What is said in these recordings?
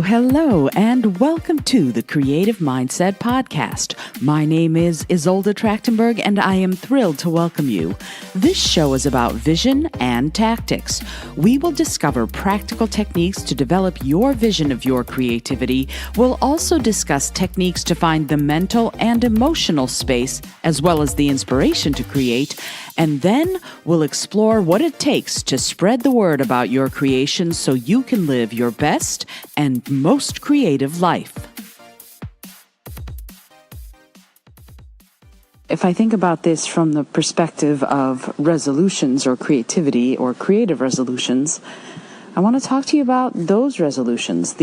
Hello, and welcome to the Creative Mindset Podcast. My name is Isolde Trachtenberg, and I am thrilled to welcome you. This show is about vision and tactics. We will discover practical techniques to develop your vision of your creativity. We'll also discuss techniques to find the mental and emotional space, as well as the inspiration to create. And then we'll explore what it takes to spread the word about your creation so you can live your best and most creative life. If I think about this from the perspective of resolutions or creativity or creative resolutions, I want to talk to you about those resolutions.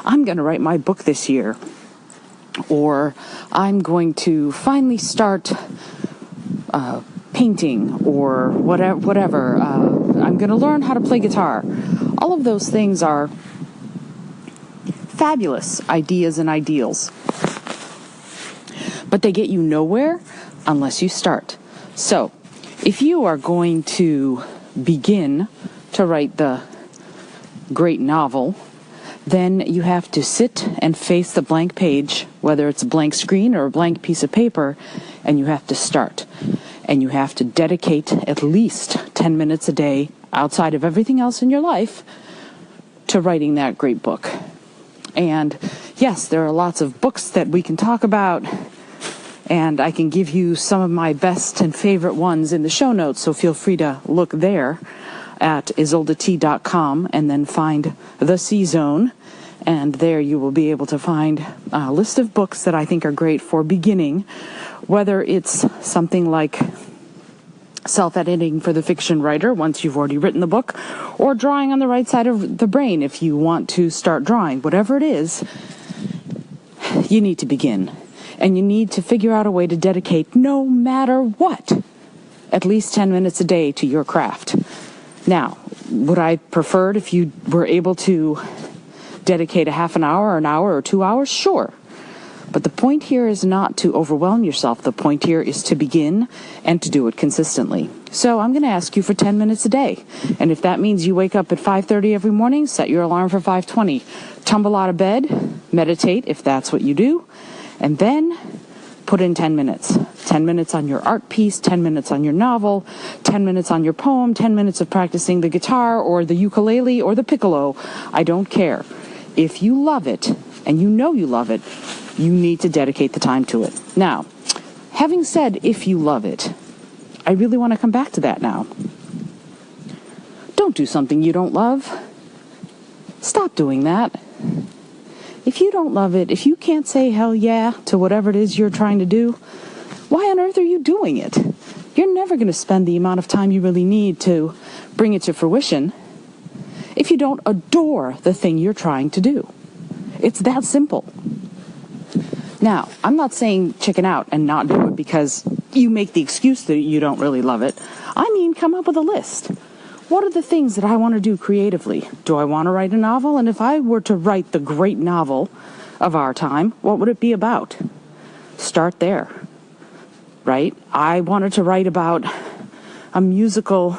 I'm going to write my book this year, or I'm going to finally start painting, or whatever. I'm going to learn how to play guitar. All of those things are fabulous ideas and ideals, but they get you nowhere unless you start. So, if you are going to begin to write the great novel, then you have to sit and face the blank page, whether it's a blank screen or a blank piece of paper, and you have to start. And you have to dedicate at least 10 minutes a day, outside of everything else in your life, to writing that great book. And yes, there are lots of books that we can talk about, and I can give you some of my best and favorite ones in the show notes, so feel free to look there at isoldet.com and then find The C Zone, and there you will be able to find a list of books that I think are great for beginning, whether it's something like self-editing for the fiction writer once you've already written the book, or drawing on the right side of the brain if you want to start drawing. Whatever it is, you need to begin. And you need to figure out a way to dedicate, no matter what, at least 10 minutes a day to your craft. Now, would I prefer it if you were able to dedicate a half an hour, an hour, or 2 hours? Sure. But the point here is not to overwhelm yourself. The point here is to begin and to do it consistently. So I'm going to ask you for 10 minutes a day. And if that means you wake up at 5:30 every morning, set your alarm for 5:20. Tumble out of bed, meditate if that's what you do, and then put in 10 minutes. 10 minutes on your art piece, 10 minutes on your novel, 10 minutes on your poem, 10 minutes of practicing the guitar or the ukulele or the piccolo. I don't care. If you love it, and you know you love it, you need to dedicate the time to it. Now, having said if you love it, I really want to come back to that now. Don't do something you don't love. Stop doing that. If you don't love it, if you can't say hell yeah to whatever it is you're trying to do, why on earth are you doing it? You're never going to spend the amount of time you really need to bring it to fruition if you don't adore the thing you're trying to do. It's that simple. Now, I'm not saying chicken out and not do it because you make the excuse that you don't really love it. I mean, come up with a list. What are the things that I want to do creatively? Do I want to write a novel? And if I were to write the great novel of our time, what would it be about? Start there, right? I wanted to write about a musical,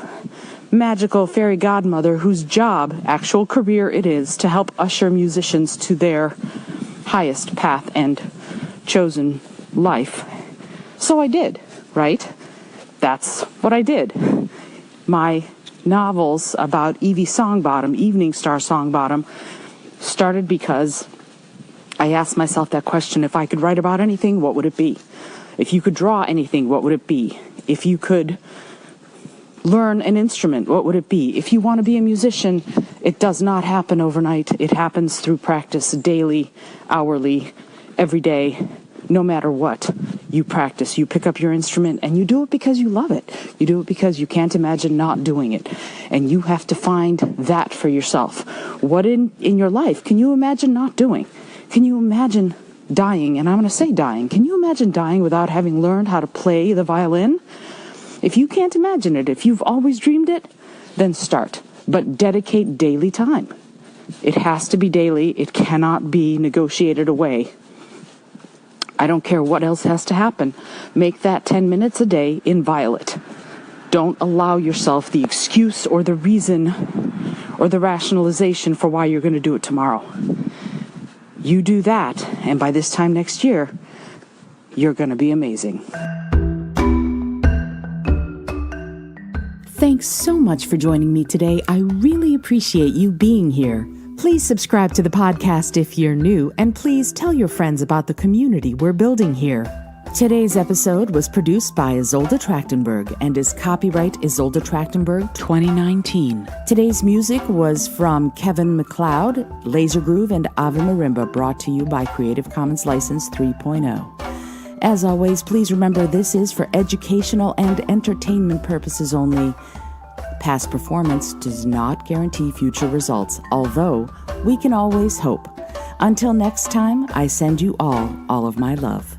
magical fairy godmother whose job, actual career it is, to help usher musicians to their highest path and chosen life. So I did, right? That's what I did. My novels about Evie Songbottom, Evening Star Songbottom, started because I asked myself that question: if I could write about anything, what would it be? If you could draw anything, what would it be? If you could learn an instrument, what would it be? If you want to be a musician, it does not happen overnight. It happens through practice, daily, hourly, every day, no matter what. You practice, you pick up your instrument, and you do it because you love it. You do it because you can't imagine not doing it. And you have to find that for yourself. What in your life can you imagine not doing? Can you imagine dying? And I'm going to say dying. Can you imagine dying without having learned how to play the violin? If you can't imagine it, if you've always dreamed it, then start. But dedicate daily time. It has to be daily. It cannot be negotiated away. I don't care what else has to happen. Make that 10 minutes a day inviolate. Don't allow yourself the excuse or the reason or the rationalization for why you're going to do it tomorrow. You do that, and by this time next year, you're going to be amazing. Thanks so much for joining me today. I really appreciate you being here. Please subscribe to the podcast if you're new, and please tell your friends about the community we're building here. Today's episode was produced by Isolde Trachtenberg and is copyright Isolde Trachtenberg 2019. Today's music was from Kevin MacLeod, Laser Groove, and Ave Marimba, brought to you by Creative Commons License 3.0. As always, please remember this is for educational and entertainment purposes only. Past performance does not guarantee future results, although we can always hope. Until next time, I send you all of my love.